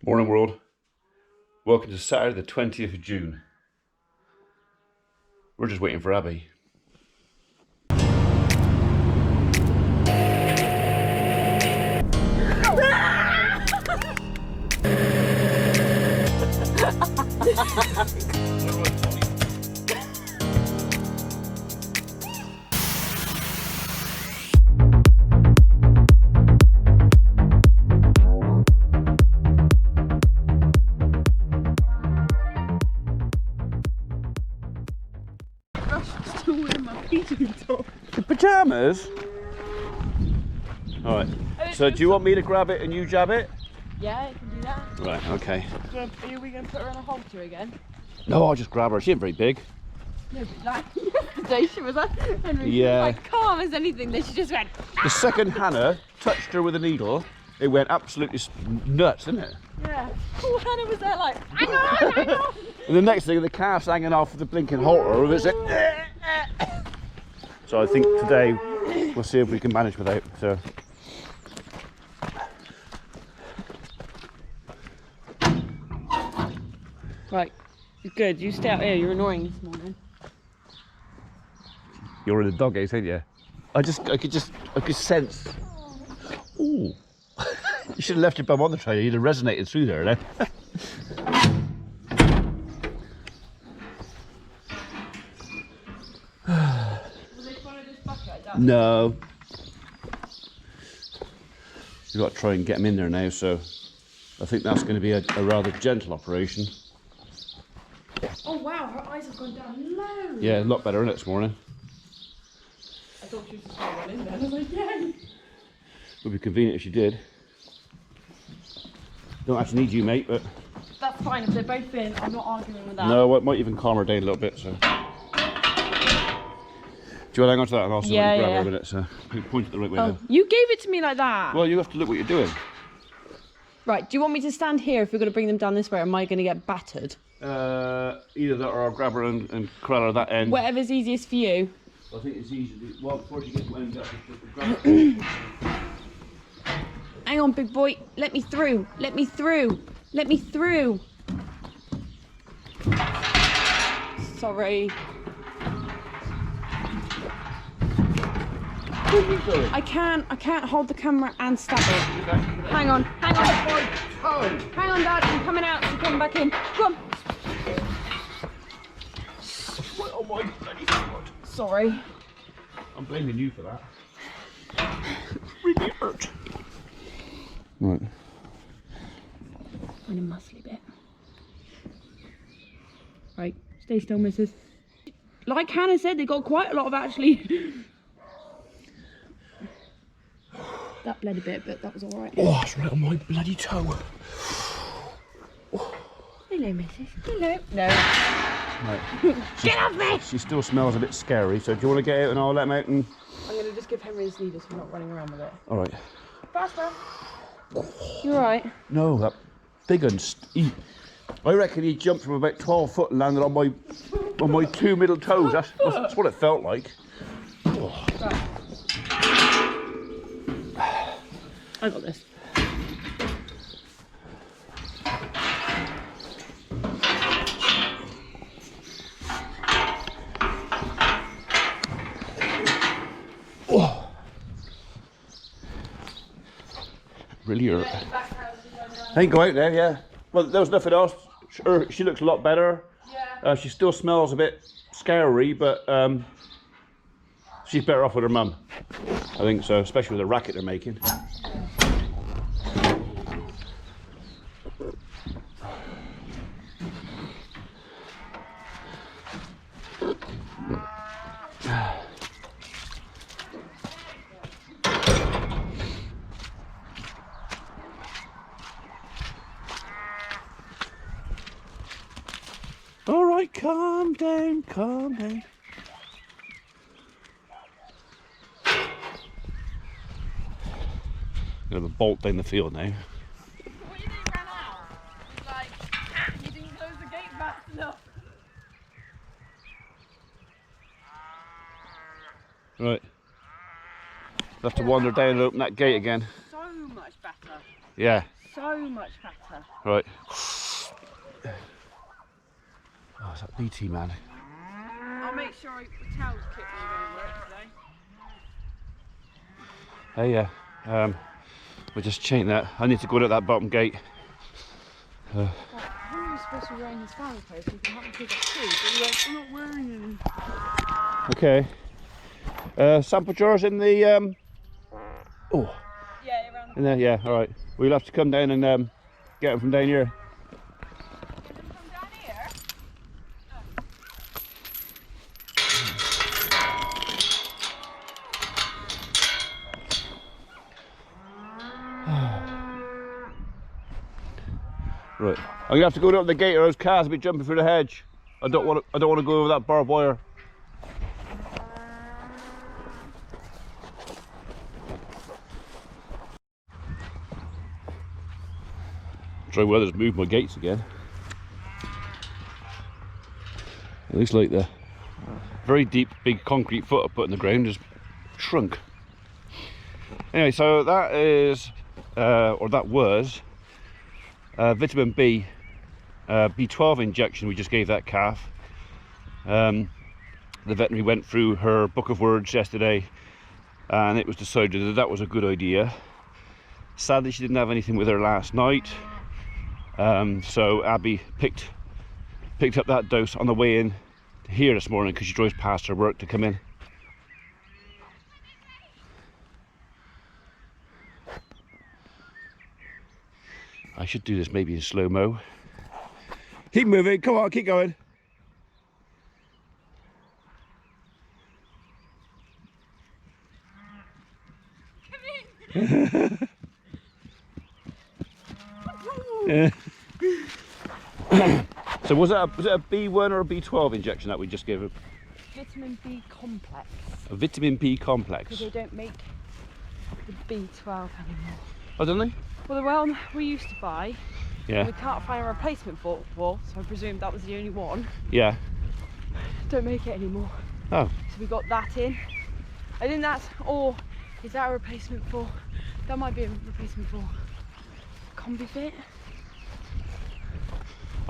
Morning world, welcome to Saturday the 20th of June. We're just waiting for Abby. Still wearing my PJ top. The pyjamas? Alright, so do you want me to grab it and you jab it? Yeah, you can do that. Right, okay. Are we going to put her on a halter again? No, I'll just grab her, she ain't very big. No, but like yesterday she was like, Henry, Yeah. she was like calm as anything, then she just went. The second Hannah touched her with a needle, it went absolutely nuts, didn't it? Yeah. Oh, Hannah was there like, hang on, hang on. And the next thing, the calf's hanging off the blinking halter of it. So I think today we'll see if we can manage without. So. Right, good. You stay out here. You're annoying this morning. You're in the dog ace, ain't you? I could sense. Ooh. You should have left your bum on the tray. You'd have resonated through there, then. Will they follow this bucket? No. We've got to try and get him in there now, so I think that's going to be a rather gentle operation. Oh wow, her eyes have gone down low. Yeah, a lot better in it this morning. I thought she was just going to run in there. I was like, yay. Would be convenient if she did. Don't actually need you, mate, but That's fine. If they're both in, I'm not arguing with that. no, it might even calm her down a little bit. So, do you want to hang on to that and I'll see Yeah, if I can grab her yeah. a minute? So, point it the right way. Oh, Then. you gave it to me like that. Well, you have to look what you're doing. Right, do you want me to stand here if we're going to bring them down this way, or am I going to get battered? Either that or I'll grab her and corral her at that end. Whatever's easiest for you. I think it's easy to do. Well, before she gets to end up, just grab her. Hang on, big boy. Let me through. Let me through. Let me through. Sorry. I can't hold the camera and stab it. Hang on. Hang on. Hang on, Dad. I'm coming out. I'm coming back in. Come on. Oh my bloody God. Sorry. I'm blaming you for that. Really hurt. Right. In a muscly bit. Right, stay still, missus. Like Hannah said, they got quite a lot of actually. That bled a bit, but that was all right. Oh, it's right on my bloody toe. Hello, missus. Hello. No. Right. Get off me! She still smells a bit scary, so do you want to get out and I'll let him out and... I'm going to just give Henry his needle so we're not running around with it. Alright. Faster. You alright? No, that big un, I reckon he jumped from about 12 foot and landed on my two middle toes. That's what it felt like. Oh. Right. I got this. Oh. Really hurt. I ain't go out there, yeah. Well, there was nothing else. She looks a lot better. Yeah. She still smells a bit scary, but she's better off with her mum. I think so, especially with the racket they're making. All right, calm down, calm down. Gonna have a bolt down the field now. What do you mean ran out? Like, you didn't close the gate fast enough. Right. We'll have to wander down and open that gate again. So much better. Yeah. So much fatter. Right. Oh, it's that BT man. I'll make sure the towels kit will work today. Hey, yeah. We'll just chain that. I need to go to that bottom gate. Who are you supposed to be wearing his family clothes? You can have him pick up food, but you're like, I'm not wearing any. Okay. Sample jars in the oh. Yeah, around the In there, yeah, alright. We'll have to come down and get them from down here. Can you come down here? Right. I'm gonna have to go up the gate or those cars will be jumping through the hedge. I don't want to go over that barbed wire. Dry weather's moved my gates again. It looks like the very deep, big concrete foot I put in the ground has shrunk. Anyway, so that is, or that was, vitamin B, B12 injection we just gave that calf. The veterinary went through her book of words yesterday and it was decided that that was a good idea. Sadly, she didn't have anything with her last night. So Abby picked up that dose on the way in here this morning because she drives past her work to come in. I should do this maybe in slow-mo. Keep moving, come on, keep going. So was it a B1 or a B12 injection that we just gave her? Vitamin B complex. A vitamin B complex. Because they don't make the B12 anymore. Oh, don't they? Well, the one we used to buy, Yeah. we can't find a replacement for, so I presume that was the only one. Yeah. Don't make it anymore. Oh. So we got that in. I think that's, or is that a replacement for, that might be a replacement for CombiFit?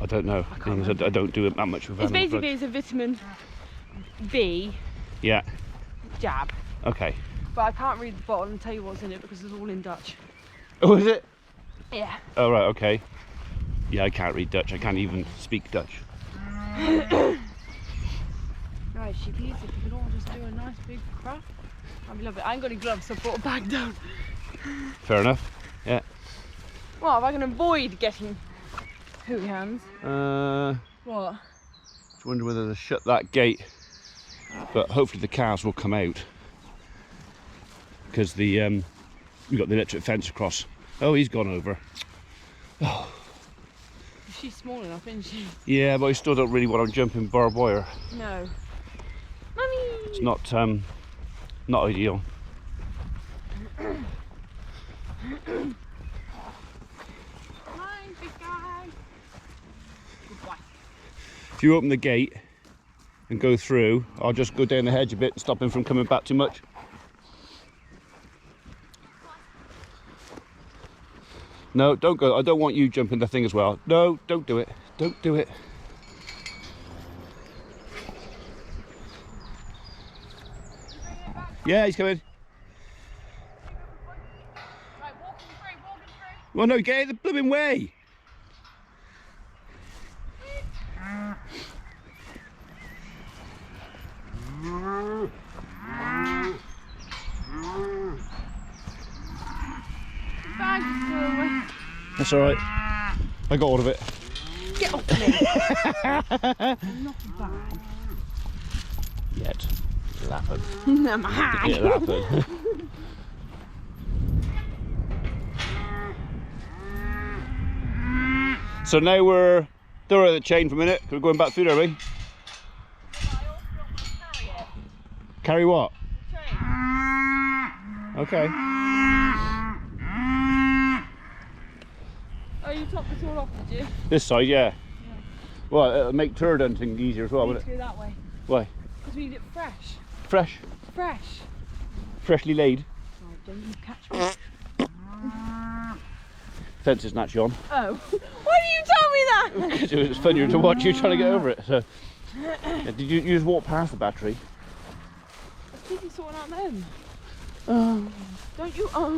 I don't know. I don't do it that much with It's animal basically drugs. it's a vitamin B Yeah. jab, Okay. but I can't read the bottle and tell you what's in it because it's all in Dutch. Oh, is it? Yeah. Oh, right, okay. Yeah, I can't read Dutch. I can't even speak Dutch. Right, sheepies, if you could all just do a nice big crap, I'd love it. I ain't got any gloves, so I brought a bag down. Fair enough. Yeah. Well, if I can avoid getting hooey hands. What? Just wonder whether to shut that gate, but hopefully the cows will come out because the we've got the electric fence across. Oh, he's gone over. Oh. She's small enough, isn't she? Yeah, but I still don't really want to jump in barbed wire. No. Mummy! It's not ideal. Hi, big guy. Good boy. If you open the gate and go through, I'll just go down the hedge a bit and stop him from coming back too much. No, don't go. I don't want you jumping the thing as well. No, don't do it. Don't do it. Yeah, he's coming. Right, walking through. Well, no, get out of the blooming way. Bag is still away. That's all right. I got all of it. Get off me. Not a bag. Yet. It'll happen. No, my hand. It'll happen. So now we're don't worry the chain for a minute. We're going back through there, are we? Carry what? Okay. Oh, you topped this all off, did you? This side, yeah. Well, it'll make turd hunting easier as well, We won't need it? to go that way. Why? Because we need it fresh. Fresh. Fresh. Freshly laid. Right, don't you catch me. Fence isn't actually on. Oh. Why do you tell me that? Because it was funnier to watch you trying to get over it. So, yeah, did you just walk past the battery? I was busy sorting out them. Oh, Don't you? I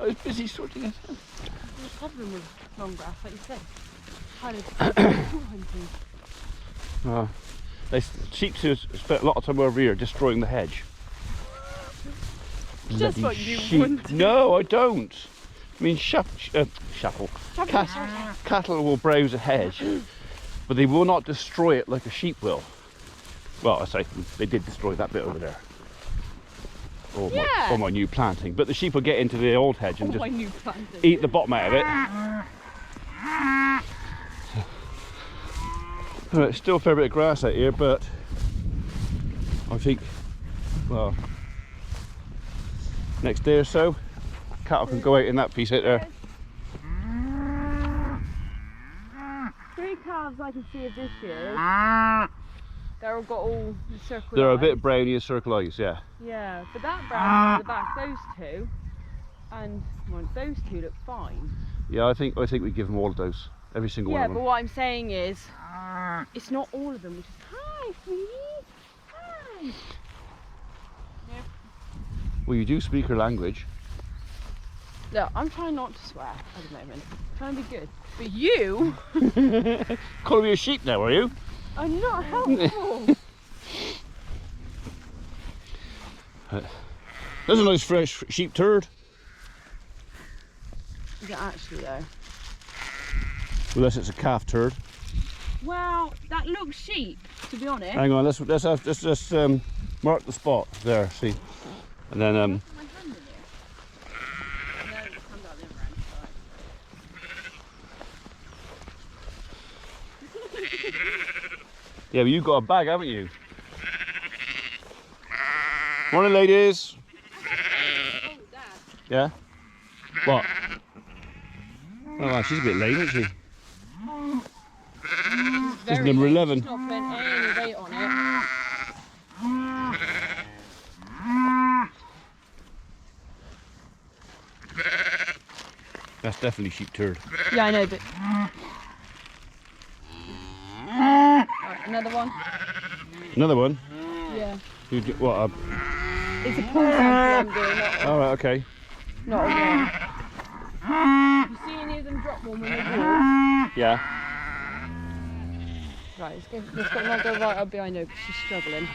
was busy sorting it out. The problem with long grass, like you said, kind of hunting. Oh, sheep spent a lot of time over here destroying the hedge. Just Bloody what you sheep. want. No, I don't. I mean, cattle will browse a hedge, but they will not destroy it like a sheep will. Well, I say they did destroy that bit over there. Or, Yeah. my new planting. But the sheep will get into the old hedge and My just new planting. eat the bottom out of it. Right, still a fair bit of grass out here, but I think, well, next day or so, cattle can go out in that piece out there. 3 calves I can see of this year. They're all got all the circle. They're a eyes. bit browny and circle eyes, yeah. Yeah, but that brown at the back, those two, and well, those two look fine. Yeah, I think we give them all of those, every single one Yeah, of but them. what I'm saying is, it's not all of them. Which is, hi, sweetie. Hi. Well, you do speak her language. Look, I'm trying not to swear at the moment. I'm trying to be good. But you Calling me a sheep now, are you? are not helpful. There's a nice fresh sheep turd. Is it actually though? Unless it's a calf turd. Well, that looks sheep, to be honest. Hang on, let's just mark the spot there. See, and then My hand in it. No, it's hand out the other end. yeah, but you've got a bag, haven't you? Morning, ladies. Oh, Dad. Yeah. What? Oh, wow, she's a bit lame, isn't she? This is Very number late. 11. She's not putting any weight on it. That's definitely sheep turd. Yeah, I know, but. Right, another one. Another one. Yeah. What? It's a pool sample I'm doing, All right, okay. not a one. You see any of them drop one when they walk? Yeah. Right, let's go not go right up behind her because she's struggling.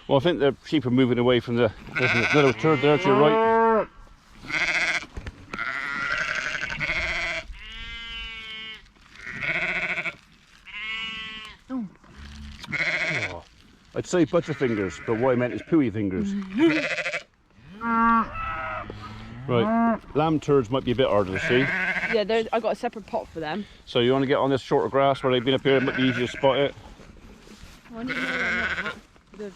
Well, I think the sheep are moving away from the. There's another turd there to your right. Oh. Oh, I'd say butterfingers, but what I meant is pooey fingers. Right, lamb turds might be a bit harder to see. Yeah, I got a separate pot for them. So you want to get on this shorter grass where they've been up here, it might be easier to spot it. Oh, I need to go on that pot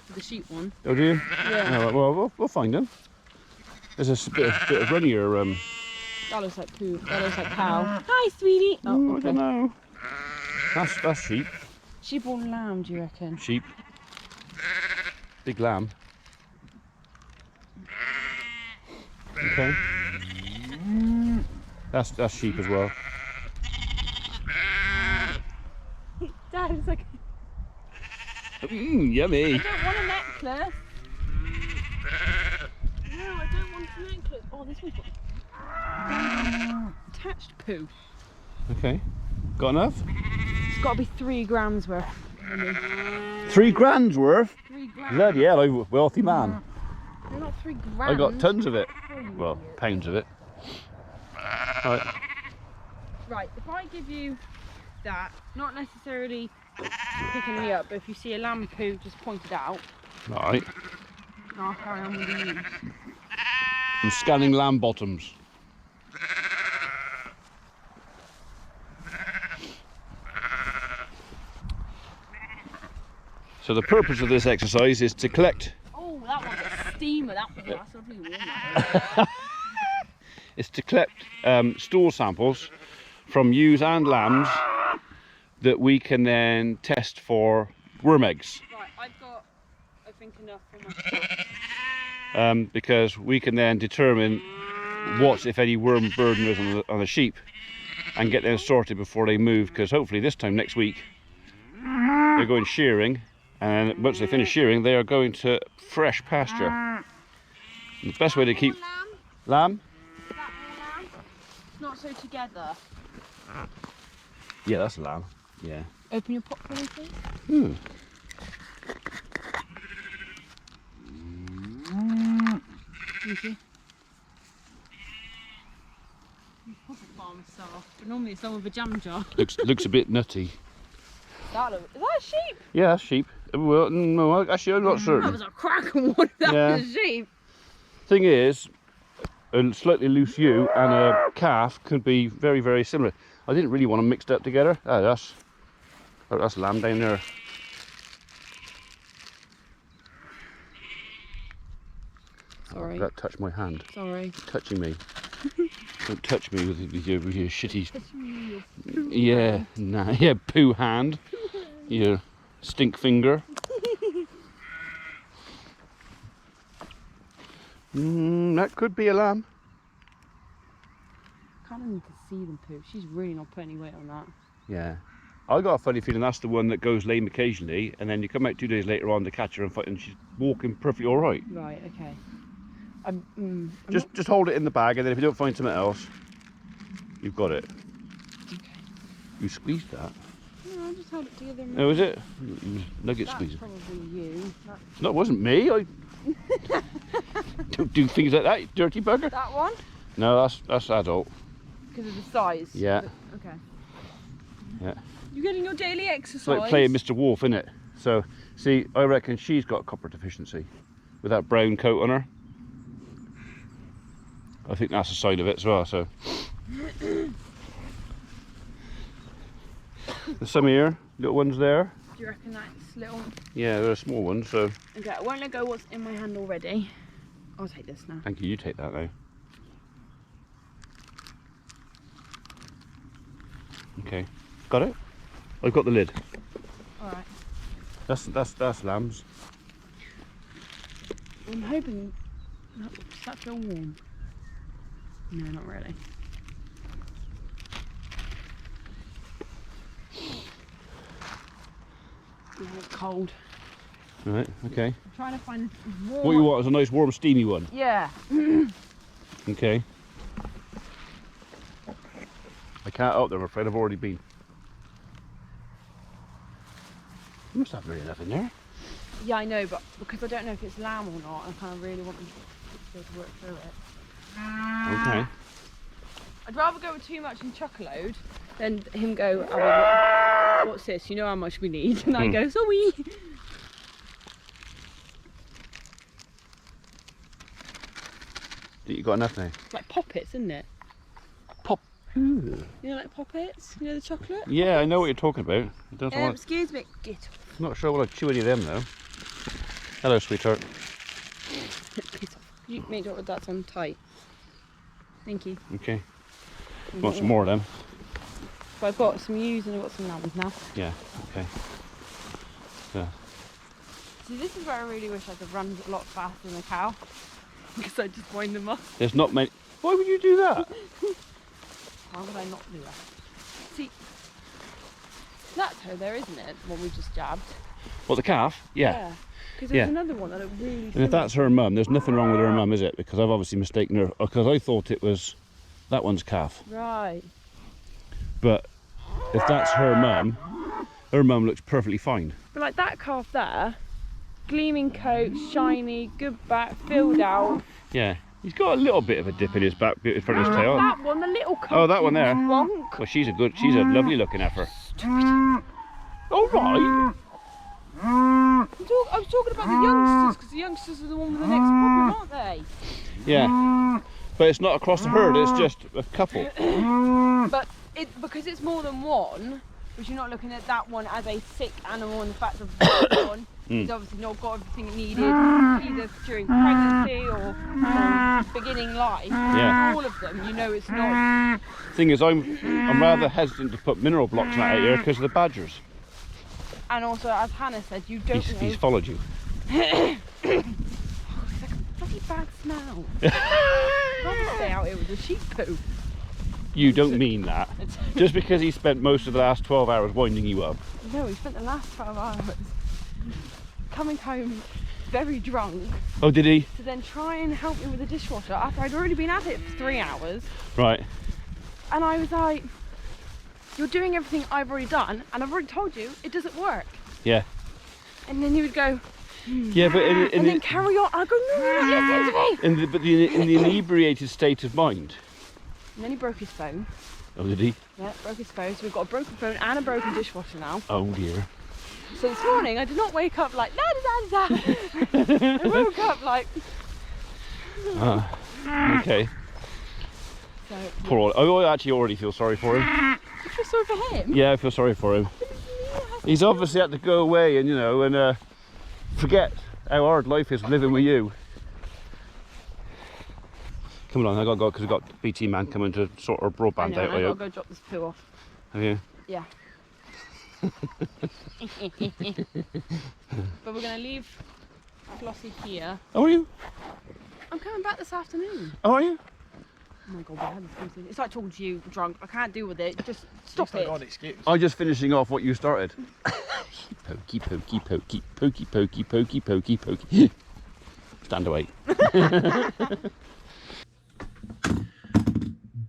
for the sheep one. Oh, do you? Yeah. All right, well, we'll find them. There's a bit of runnier. That looks like poo. That looks like cow. Hi, sweetie. I Oh, okay. don't know. That's sheep. Sheep or lamb, do you reckon? Sheep. Big lamb. Okay. That's sheep as well. Dad, it's like, Yummy. I don't want a necklace. No, I don't want a necklace. Oh, this one's got attached poo. Okay. Got enough? It's got to be 3 grams worth. 3 grand's worth? 3 grams. Bloody hell, I'm a wealthy man. They're not 3 grams. I got tons of it. Oh, you Well, idiot. pounds of it. Right. Right, if I give you that, not necessarily picking me up, but if you see a lamb poo just pointed out, Right. I'll carry on with the use. I'm scanning lamb bottoms. So the purpose of this exercise is to collect. Oh, that one's a steamer. That was last lovely warm. Is to collect stool samples from ewes and lambs that we can then test for worm eggs. Right, I've got, I think, enough for myself. Because we can then determine what's, if any, worm burden is on the sheep, and get them sorted before they move, because hopefully this time next week they're going shearing, and once they finish shearing they are going to fresh pasture. And the best way to keep lamb? It's not so together. Yeah, that's lamb. Yeah. Open your pot for me, please. Hmm. Thank you. Farm stuff, but normally it's done with a jam jar. Looks a bit nutty. Is that a sheep? Yeah, that's sheep. Well, no, actually I'm not certain. That was a cracking one. That was a sheep. Thing is, a slightly loose ewe and a calf could be very, very similar. I didn't really want them mixed up together. Oh, that's lamb down there. Sorry. Oh, that touched my hand. Sorry. Touching me. Don't touch me with your shitty. Yeah, nah, yeah, poo hand. Your stink finger. That could be a lamb. Kind of need to see them poo. She's really not putting any weight on that. Yeah. I got a funny feeling that's the one that goes lame occasionally, and then you come out 2 days later on to catch her and fight, and she's walking perfectly all right. Right. Okay. Just hold it in the bag, and then if you don't find something else, you've got it. Okay. You squeezed that. No, I just held it together. Oh, is it? Nugget That's squeezer. probably you. No, it wasn't me. I don't do things like that, you dirty bugger. That one? No, that's adult. Because of the size. Yeah. Okay. Yeah. You're getting your daily It's exercise. like playing Mr. Wolf, isn't it? So, see, I reckon she's got copper deficiency with that brown coat on her. I think that's a sign of it as well. So, there's some here, little ones there. Do you reckon that's little? Yeah, they're small ones. So, Okay, I won't let go what's in my hand already. I'll take this now. thank you. You take that now. Okay, got it. I've got the lid. All right. That's lambs. I'm hoping. Does that feel warm? No, not really. It's cold. Right. Okay. I'm trying to find warm. What you want is a nice, warm, steamy one. Yeah. Okay. I can't out there, I'm afraid. I've already been. You must have really enough in there. Yeah, I know, but because I don't know if it's lamb or not, I kind of really want them to be able to work through it. Okay. I'd rather go with too much and chuck a load than him go, oh, what's this? You know how much we need? And I go, sorry. You got enough now? It's like poppets, isn't it? Pop. Ooh. You know, like poppets? You know the chocolate? Yeah, I know what you're talking about. I don't want. Excuse me. Get off. Not sure what I'd chew any of them though. Hello, sweetheart. Piss off. You make sure that's on tight. Thank you. Okay. Want some more of them? So I've got some ewes and I've got some lambs now. Yeah. Okay. Yeah. See, this is where I really wish I could run a lot faster than a cow. Because I just wind them up. There's not many. Why would you do that? Why would I not do that? See, that's her there, isn't it? The one we just jabbed. What, the calf? Yeah. Because there's another one that looked really And if that's her mum, there's nothing wrong with her mum, is it? Because I've obviously mistaken her. Because I thought it was that one's calf. Right. But if that's her mum looks perfectly fine. But like that calf there, gleaming coat, shiny, good back, filled out. Yeah. He's got a little bit of a dip in his back, in front of his tail. That one, the little coat. Oh, that one there. Wonk. Well, she's a lovely looking heifer. All right. I was talking about the youngsters, because the youngsters are the one with the next problem, aren't they? Yeah. But it's not across the herd, it's just a couple. But because it's more than one, but you're not looking at that one as a sick animal, and the fact of that one is obviously not got everything it needed, either during pregnancy or beginning life. Yeah. All of them, you know it's not. Thing is, I'm rather hesitant to put mineral blocks in that area because of the badgers. And also, as Hannah said, you don't know. He's followed you. He's like a bloody bad smell. I'd rather stay out here with the sheep poo. You don't mean that. Just because he spent most of the last 12 hours winding you up. No, he spent the last 12 hours coming home very drunk. Oh, did he? To then try and help me with the dishwasher after I'd already been at it for 3 hours. Right. And I was like, you're doing everything I've already done, and I've already told you it doesn't work. Yeah. And then he would go, yeah, but and then carry on. I go, no, listen to me. But in the inebriated state of mind. And then he broke his phone. Oh, did he? Yeah, broke his phone. So we've got a broken phone and a broken dishwasher now. Oh dear. So this morning I did not wake up like da da da da. I woke up like. Okay. So, Poor old. Oh, I actually already feel sorry for him. You feel sorry for him? Yeah, I feel sorry for him. He's obviously had to go away and, you know, and forget how hard life is living with you. Come on, I gotta go because we've got BT man coming to sort our broadband out. I gotta go drop this poo off. Have you? Yeah. But we're gonna leave Flossie here. Oh, are you? I'm coming back this afternoon. Oh, are you? Oh my god, we had this conversation. It's like talking to you drunk. I can't deal with it. Just stop it. I'm just finishing off what you started. Pokey, pokey, pokey, pokey, pokey, pokey, pokey, pokey. Stand away.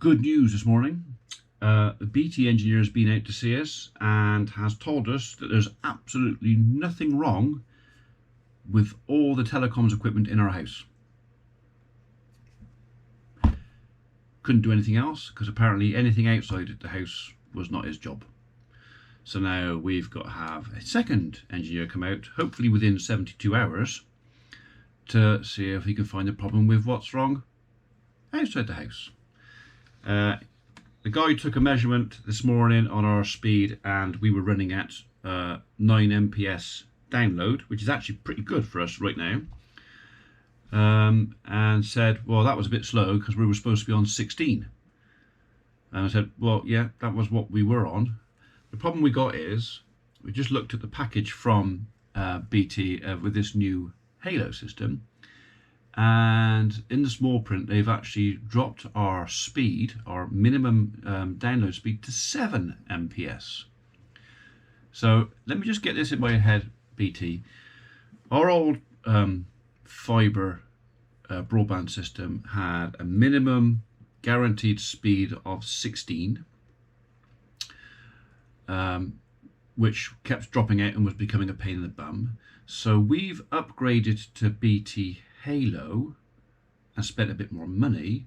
Good news this morning. The BT engineer has been out to see us and has told us that there's absolutely nothing wrong with all the telecoms equipment in our house. Couldn't do anything else because apparently anything outside the house was not his job. So now we've got to have a second engineer come out, hopefully within 72 hours, to see if he can find the problem with what's wrong outside the house. The guy took a measurement this morning on our speed and we were running at 9 MPS download, which is actually pretty good for us right now. And said, well, that was a bit slow because we were supposed to be on 16. And I said, well, yeah, that was what we were on. The problem we got is, we just looked at the package from BT with this new Halo system. And in the small print, they've actually dropped our speed, our minimum download speed, to 7 MPS. So let me just get this in my head, BT. Our old fibre broadband system had a minimum guaranteed speed of 16, which kept dropping out and was becoming a pain in the bum. So we've upgraded to BT Halo and spent a bit more money,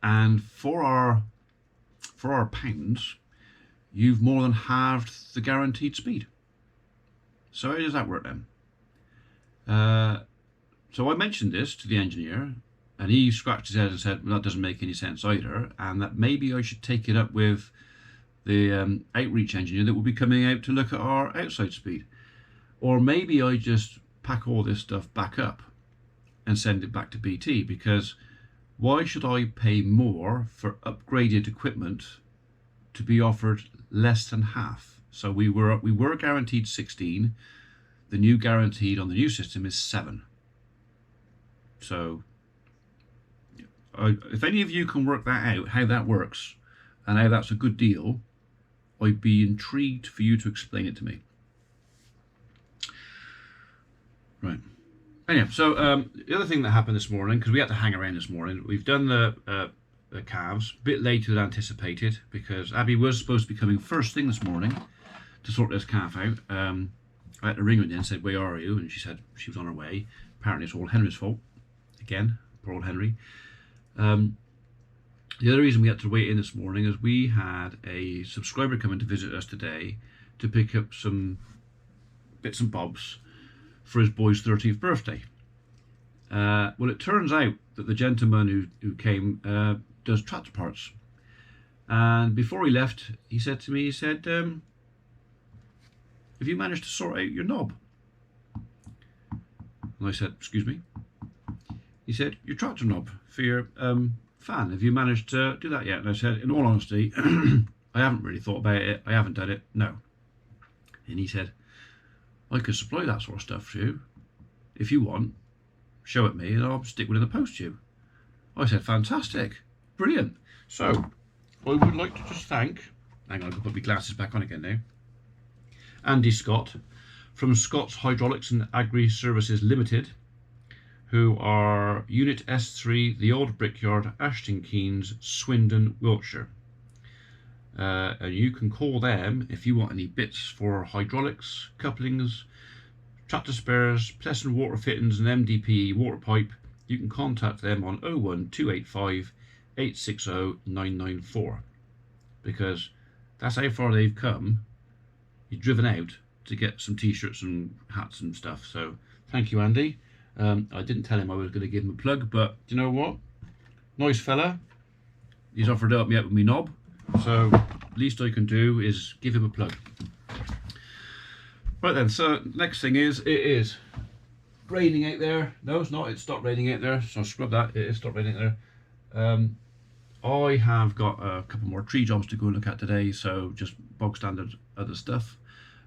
and for our pounds you've more than halved the guaranteed speed. So how does that work then? So I mentioned this to the engineer and he scratched his head and said, well, that doesn't make any sense either, and that maybe I should take it up with the outreach engineer that will be coming out to look at our outside speed. Or maybe I just pack all this stuff back up and send it back to BT, because why should I pay more for upgraded equipment to be offered less than half? So we were guaranteed 16. The new guaranteed on the new system is 7. So if any of you can work that out, how that works and how that's a good deal, I'd be intrigued for you to explain it to me. Right. Anyway, so the other thing that happened this morning, because we had to hang around this morning, we've done the calves a bit later than anticipated, because Abby was supposed to be coming first thing this morning to sort this calf out. I had to ring her then and said, where are you? And she said she was on her way. Apparently it's all Henry's fault. Again, poor old Henry. The other reason we had to wait in this morning is we had a subscriber coming to visit us today to pick up some bits and bobs for his boy's 30th birthday. Well, it turns out that the gentleman who came does tractor parts. And before he left, he said to me, he said, have you managed to sort out your knob? And I said, excuse me? He said, your tractor knob for your fan, have you managed to do that yet? And I said, in all honesty, I haven't really thought about it. I haven't done it, no. And he said, I could supply that sort of stuff to you if you want. show it me and I'll stick one in the post tube. I said, fantastic, brilliant. So I would like to just thank, hang on, I can put my glasses back on again now, Andy Scott from Scott's Hydraulics and Agri Services Limited, who are Unit S3, The Old Brickyard, Ashton Keynes, Swindon, Wiltshire. And you can call them if you want any bits for hydraulics, couplings, tractor spares, Plesson water fittings and MDPE water pipe. You can contact them on 01285 860 994, because that's how far they've come. He's driven out to get some t-shirts and hats and stuff. So thank you, Andy. I didn't tell him I was going to give him a plug, but do you know what? Nice fella. He's offered to help me out with me knob, so least I can do is give him a plug. Right then, so next thing is, it is raining out there. No, it's not. It stopped raining out there, so I'll scrub that. It is stopped raining out there. I have got a couple more tree jobs to go look at today, so just bog standard other stuff.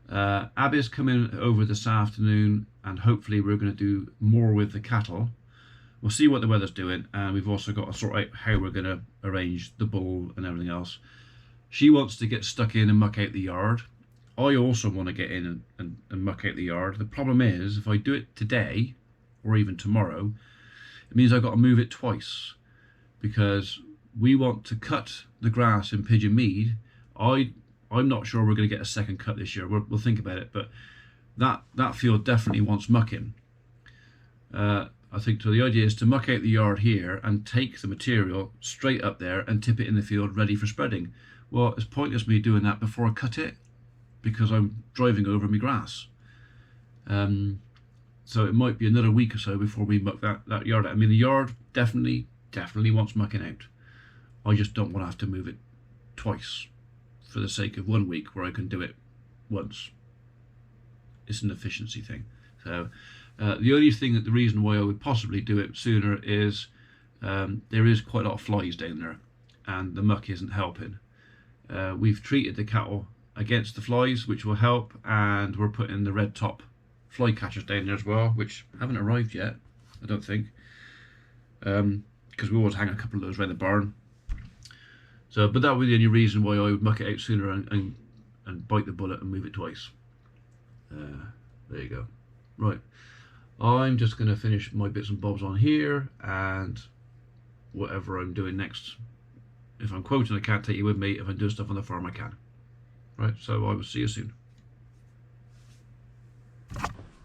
Abby's coming over this afternoon, and hopefully we're going to do more with the cattle. We'll see what the weather's doing, and we've also got to sort out how we're going to arrange the bull and everything else. She wants to get stuck in and muck out the yard. I also want to get in and muck out the yard. The problem is, if I do it today or even tomorrow, it means I've got to move it twice, because we want to cut the grass in Pigeon Mead. I'm not sure we're going to get a second cut this year. We'll think about it, but that field definitely wants mucking. I think so the idea is to muck out the yard here and take the material straight up there and tip it in the field ready for spreading. Well, it's pointless me doing that before I cut it, because I'm driving over my grass. So it might be another week or so before we muck that yard out. I mean, the yard definitely wants mucking out. I just don't want to have to move it twice for the sake of 1 week where I can do it once. It's an efficiency thing. So the only thing the reason why I would possibly do it sooner is there is quite a lot of flies down there, and the muck isn't helping. We've treated the cattle against the flies, which will help, and we're putting the red top fly catchers down there as well, which haven't arrived yet, I don't think, because we always hang a couple of those around the barn. So, but that would be the only reason why I would muck it out sooner and bite the bullet and move it twice. There you go. Right, I'm just going to finish my bits and bobs on here, and whatever I'm doing next. If I'm quoting, I can't take you with me. If I'm doing stuff on the farm, I can. Right, so I will see you soon.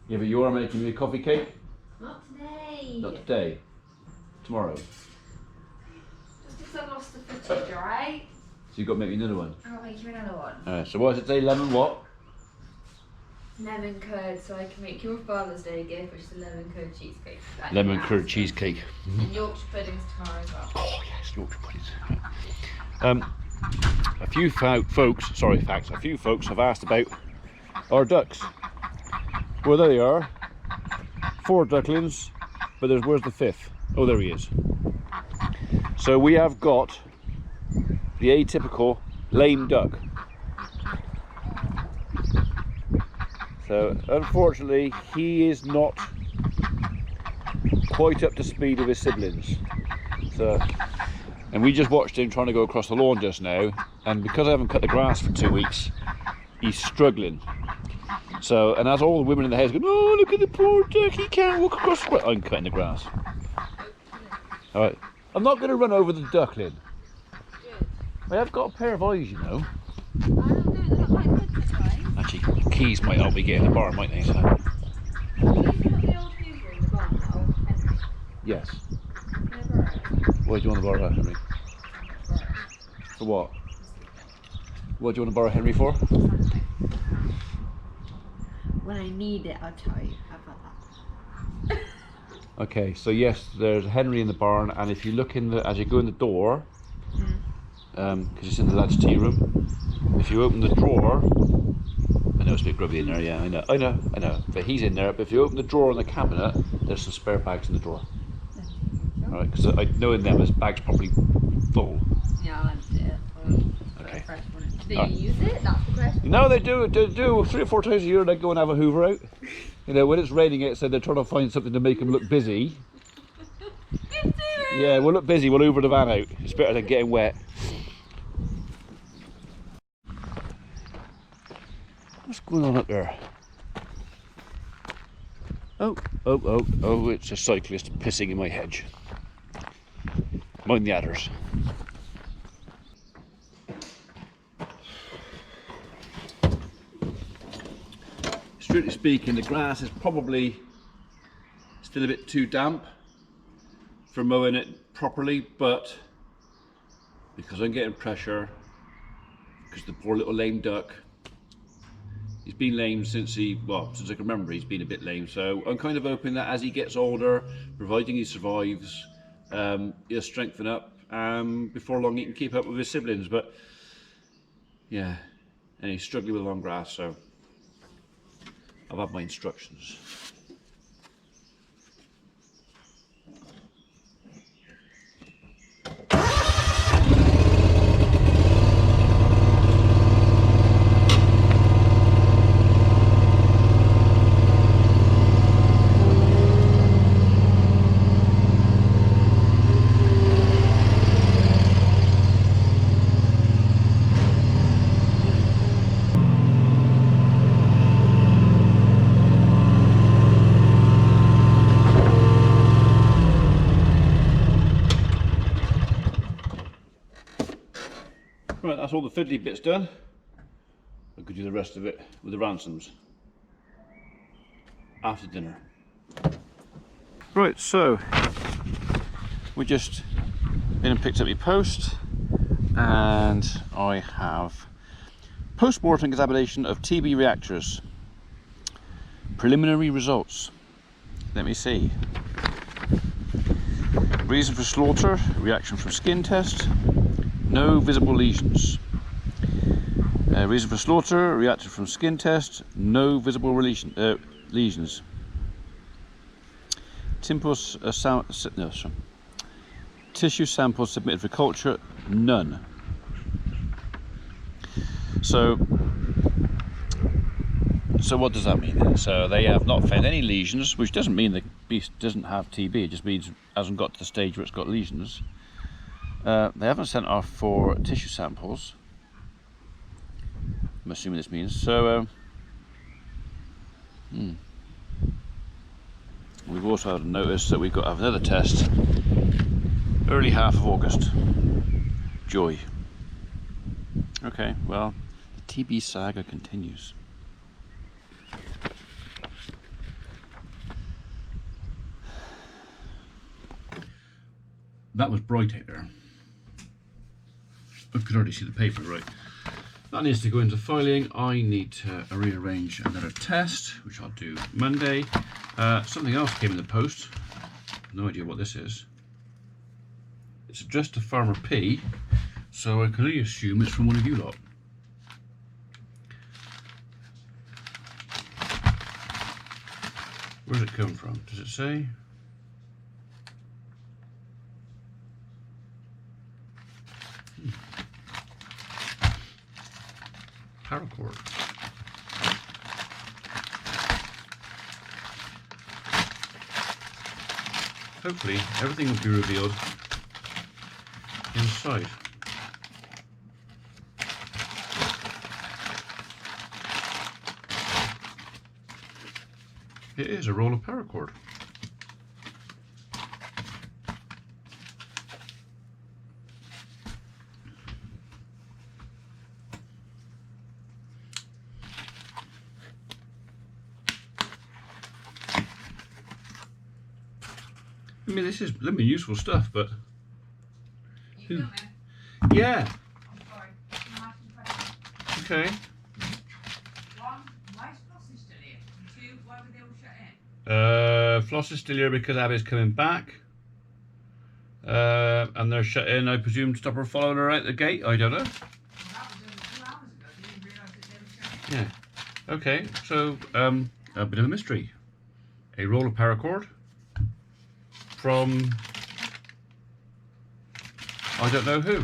Yeah, but you are making me a coffee cake? Not today. Not today. Tomorrow. Just because I lost the footage, alright? So you've got to make me another one? I'll make you another one. Alright, so what does it say? Lemon what? Lemon curd, so I can make your Father's Day gift, which is a lemon curd cheesecake. Lemon curd cheesecake. And Yorkshire puddings tomorrow as well. Oh yes, Yorkshire puddings. A few folks have asked about our ducks. Well, there they are. 4 ducklings, but where's the 5th? Oh, there he is. So we have got the atypical lame duck. So unfortunately, he is not quite up to speed with his siblings. So, and we just watched him trying to go across the lawn just now, and because I haven't cut the grass for 2 weeks, he's struggling. So, and as all the women in the house go, "Oh, look at the poor duck, he can't walk across the grass." I'm cutting the grass. All right, I'm not going to run over the duckling. I have got a pair of eyes, you know. Actually, the keys might help me get in the barn, might they? So. Yes. Why do you want to borrow that, Henry? For what? What do you want to borrow Henry for? When I need it, I'll tell you. How about that? Okay, so yes, there's Henry in the barn, and if you look in the, as you go in the door, because it's in the lad's tea room, if you open the drawer, I know it's a bit grubby in there, yeah, I know, but he's in there. But if you open the drawer in the cabinet, there's some spare bags in the drawer. Alright, because I know in them, this bag's probably full. Yeah, I'll empty it. Okay. Do you use it? That's the question. No, they do 3 or 4 times a year. They go and have a hoover out. You know, when it's raining outside, they're trying to find something to make them look busy. Yeah, we'll look busy. We'll hoover the van out. It's better than getting wet. What's going on up there? Oh, it's a cyclist pissing in my hedge. Mind the adders. Strictly speaking, the grass is probably still a bit too damp for mowing it properly, but because I'm getting pressure, because the poor little lame duck, he's been lame since I can remember, he's been a bit lame. So I'm kind of hoping that as he gets older, providing he survives, he'll strengthen up. Before long he can keep up with his siblings. But yeah, and he's struggling with long grass, so I've had my instructions. Right, that's all the fiddly bits done. I could do the rest of it with the ransoms after dinner. Right, so we just been and picked up your post, and I have post-mortem examination of TB reactors. Preliminary results. Let me see. Reason for slaughter, reaction from skin test. No visible lesions. Reason for slaughter, reacted from skin test, no visible lesions. Tissue samples submitted for culture, none. So what does that mean then? So they have not found any lesions, which doesn't mean the beast doesn't have TB, it just means it hasn't got to the stage where it's got lesions. They haven't sent off for tissue samples. I'm assuming this means. So we've also had a notice that we've got to have another test early half of August. Joy. Okay, well, the TB saga continues. That was bright out there. I could already see the paper, right. That needs to go into filing. I need to rearrange another test, which I'll do Monday. Something else came in the post. No idea what this is. It's addressed to Farmer P, so I can only assume it's from one of you lot. Where's it come from? Does it say? Paracord. Hopefully everything will be revealed inside. It is a roll of paracord. I mean, this is blooming useful stuff, but yeah. Okay. Floss is still here because Abby's coming back, and they're shut in, I presume, to stop her following her out the gate. I don't know. Yeah. Okay. So a bit of a mystery. A roll of paracord from I don't know who.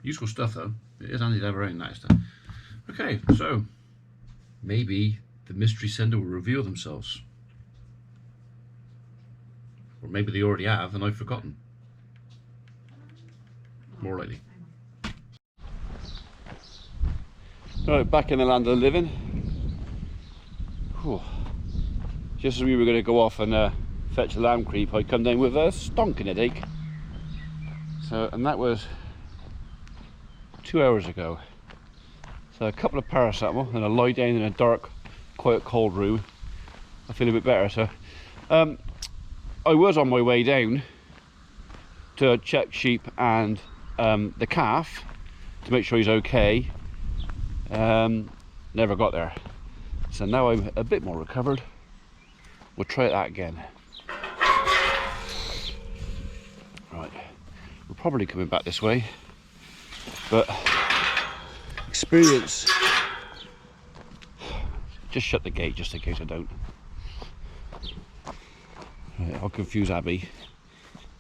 Useful stuff though. It is handy to have around that stuff. Okay, so maybe the mystery sender will reveal themselves. Or maybe they already have and I've forgotten. More likely. Right, back in the land of the living. Whew. Just as we were going to go off and fetch a lamb creep, I come down with a stonking headache. So, and that was 2 hours ago. So a couple of paracetamol and a lie down in a dark, quite cold room. I feel a bit better. So I was on my way down to check sheep and the calf to make sure he's okay. Never got there. So now I'm a bit more recovered. We'll try that again. Right, we're probably coming back this way, but experience. Just shut the gate just in case I don't. Right, I'll confuse Abby.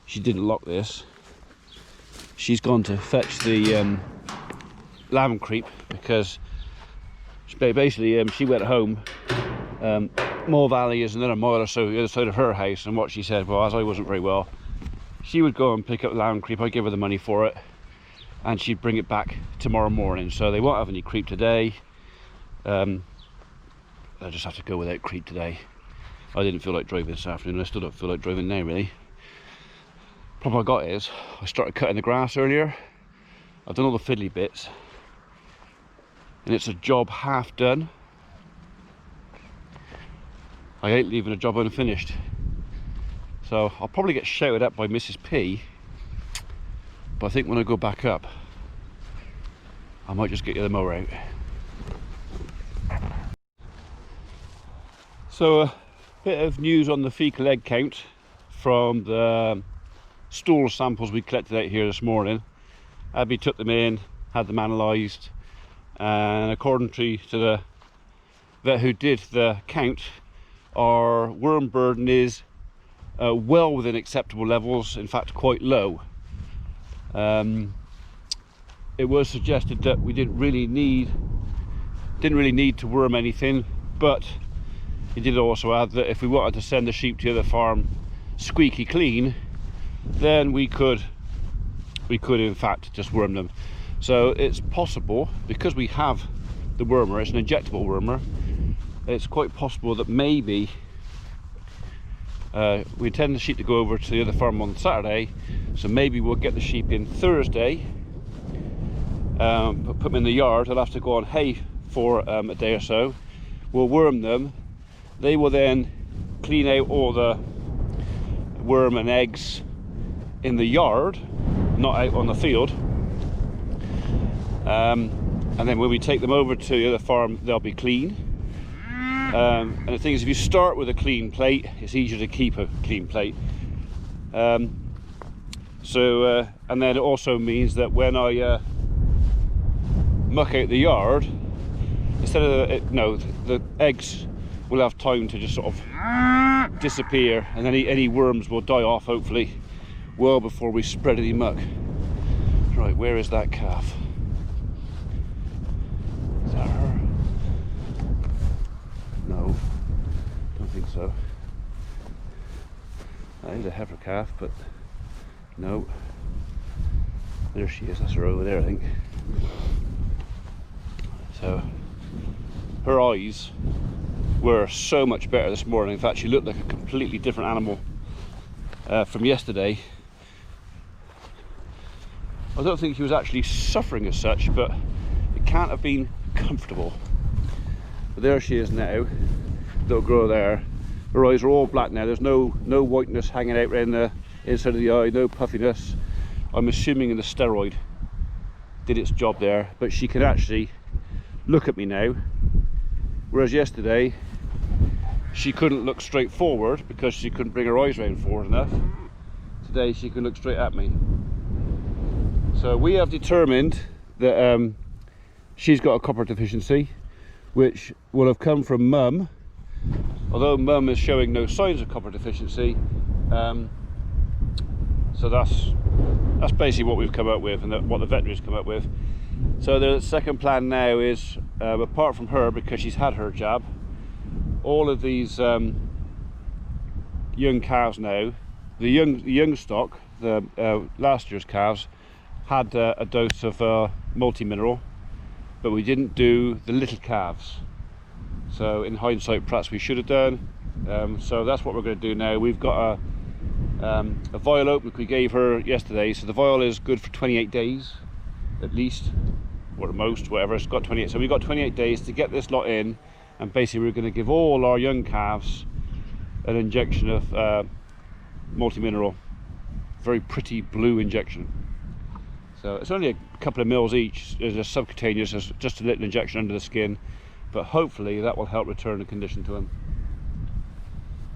She didn't lock this. She's gone to fetch the lamb creep because basically she went home. Moor Valley is another mile or so the other side of her house, and what she said, well, as I wasn't very well, she would go and pick up lamb creep. I'd give her the money for it and she'd bring it back tomorrow morning. So they won't have any creep today. They'll just have to go without creep today. I didn't feel like driving this afternoon. I still don't feel like driving now really. Problem I got is I started cutting the grass earlier. I've done all the fiddly bits and it's a job half done. I hate leaving a job unfinished. So I'll probably get shouted at by Mrs. P, but I think when I go back up I might just get the mower out. So a bit of news on the fecal egg count from the stool samples we collected out here this morning. Abby took them in, had them analysed, and according to the vet who did the count, our worm burden is well within acceptable levels, in fact quite low. It was suggested that we didn't really need to worm anything, but he did also add that if we wanted to send the sheep to the other farm squeaky clean, then we could in fact just worm them. So it's possible, because we have the wormer, it's an injectable wormer, it's quite possible that maybe we intend the sheep to go over to the other farm on Saturday, so maybe we'll get the sheep in Thursday, put them in the yard. They'll have to go on hay for a day or so. We'll worm them. They will then clean out all the worm and eggs in the yard, not out on the field. And then when we take them over to the other farm, they'll be clean. And the thing is, if you start with a clean plate, it's easier to keep a clean plate. And then it also means that when I muck out the yard, instead of the eggs will have time to just sort of disappear, and then any worms will die off hopefully well before we spread any muck. Right, where is that calf? Is that her? No, don't think so. That is a heifer calf, but no. There she is, that's her over there I think. So her eyes were so much better this morning. In fact, she looked like a completely different animal from yesterday. I don't think she was actually suffering as such, but it can't have been comfortable. But there she is now, little girl there. Her eyes are all black now. There's no whiteness hanging out around the inside of the eye, no puffiness. I'm assuming the steroid did its job there, but she can actually look at me now, whereas yesterday she couldn't look straight forward because she couldn't bring her eyes round forward enough. Today she can look straight at me. So we have determined that she's got a copper deficiency, which will have come from mum, although mum is showing no signs of copper deficiency. So that's that's basically what we've come up with, and what the veterinaries come up with. So the second plan now is, apart from her, because she's had her jab, all of these young calves now, the young stock, the last year's calves, had a dose of multi-mineral, but we didn't do the little calves. So in hindsight, perhaps we should have done. So that's what we're going to do now. We've got a vial open we gave her yesterday, so the vial is good for 28 days at least, or at most, whatever. It's got 28, so we've got 28 days to get this lot in, and basically we're going to give all our young calves an injection of multi-mineral, very pretty blue injection. So it's only a couple of mils each. There's a subcutaneous, there's just a little injection under the skin, but hopefully that will help return the condition to him.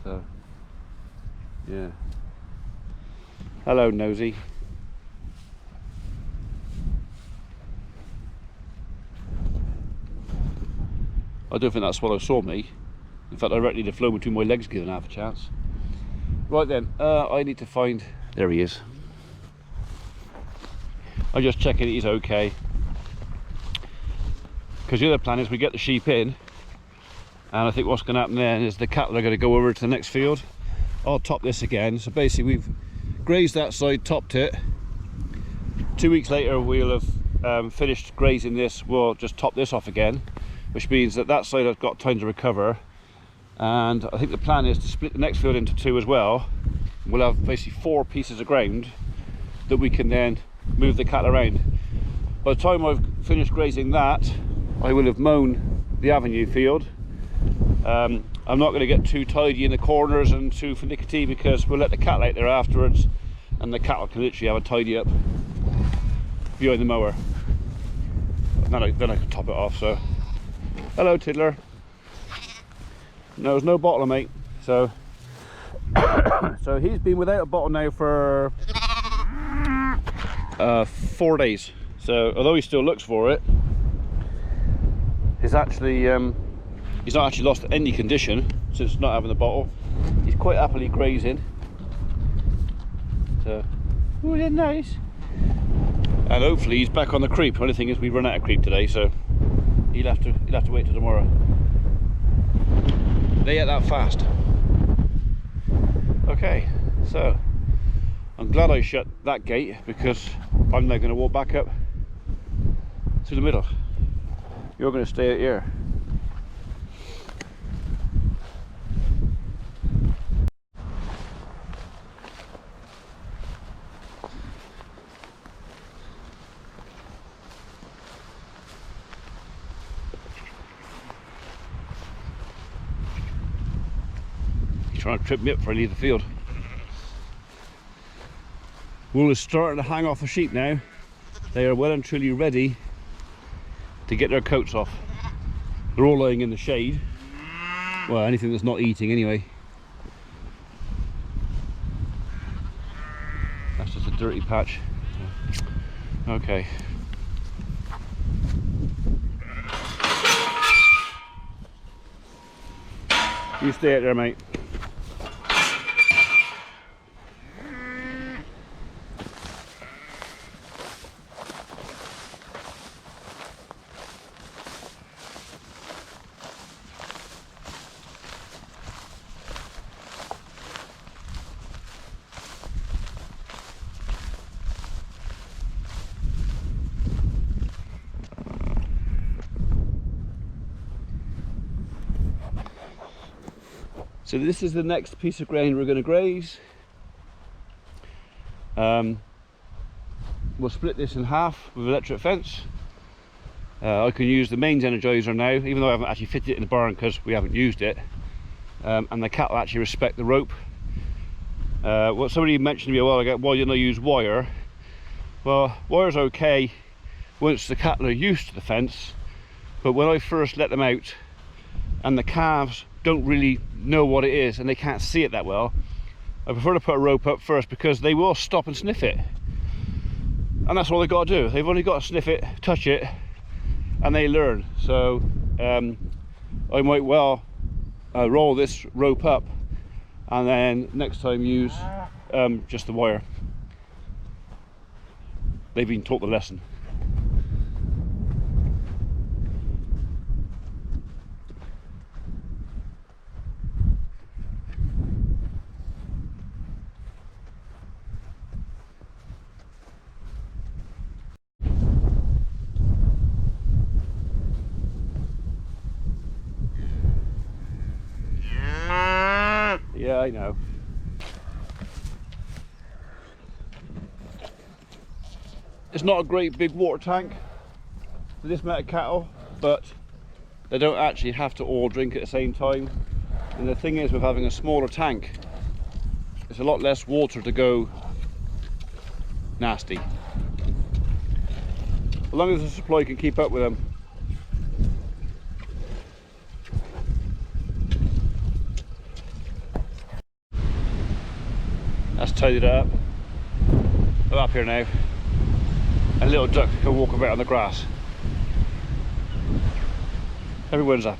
So yeah, hello Nosy. I don't think that swallow saw me. In fact, I reckon he'd flown between my legs, given half a chance. Right then, I need to find, there he is. I'm just checking he's okay, because the other plan is we get the sheep in, and I think what's going to happen then is the cattle are going to go over to the next field. I'll top this again. So basically we've grazed that side, topped it. 2 weeks later we'll have finished grazing this. We'll just top this off again, which means that that side has got time to recover, and I think the plan is to split the next field into two as well. We'll have basically 4 pieces of ground that we can then move the cattle around. By the time I've finished grazing that, I will have mown the avenue field. I'm not going to get too tidy in the corners and too finicky, because we'll let the cattle out there afterwards, and the cattle can literally have a tidy up behind the mower. Then I can top it off. So hello Tiddler. No, there's no bottle, mate. So so he's been without a bottle now for 4 days. So although he still looks for it, he's actually he's not actually lost any condition since not having the bottle. He's quite happily grazing. So, oh, yeah, nice. And hopefully he's back on the creep. Only thing is we run out of creep today, so he'll have to wait till tomorrow. They ate that fast. Okay, so I'm glad I shut that gate, because I'm now going to walk back up to the middle. You're going to stay out here. Trying to trip me up before I leave the field. Wool is starting to hang off the sheep now. They are well and truly ready to get their coats off. They're all lying in the shade. Well, anything that's not eating anyway. That's just a dirty patch. Okay. You stay out there, mate. So this is the next piece of ground we're going to graze. We'll split this in half with electric fence. I can use the mains energizer now, even though I haven't actually fitted it in the barn because we haven't used it. And the cattle actually respect the rope. What somebody mentioned to me a while ago, well, you know, use wire. Well, wire's okay once the cattle are used to the fence, but when I first let them out and the calves don't really know what it is and they can't see it that well, I prefer to put a rope up first, because they will stop and sniff it, and that's all they got to do. They've only got to sniff it, touch it, and they learn. So I might well roll this rope up and then next time use just the wire. they've been taught the lesson. Yeah, I know. It's not a great big water tank for this amount of cattle, but they don't actually have to all drink at the same time. And the thing is, with having a smaller tank, it's a lot less water to go nasty. As long as the supply can keep up with them. That's tidied up. I'm up here now. A little duck can walk about on the grass. Everyone's happy.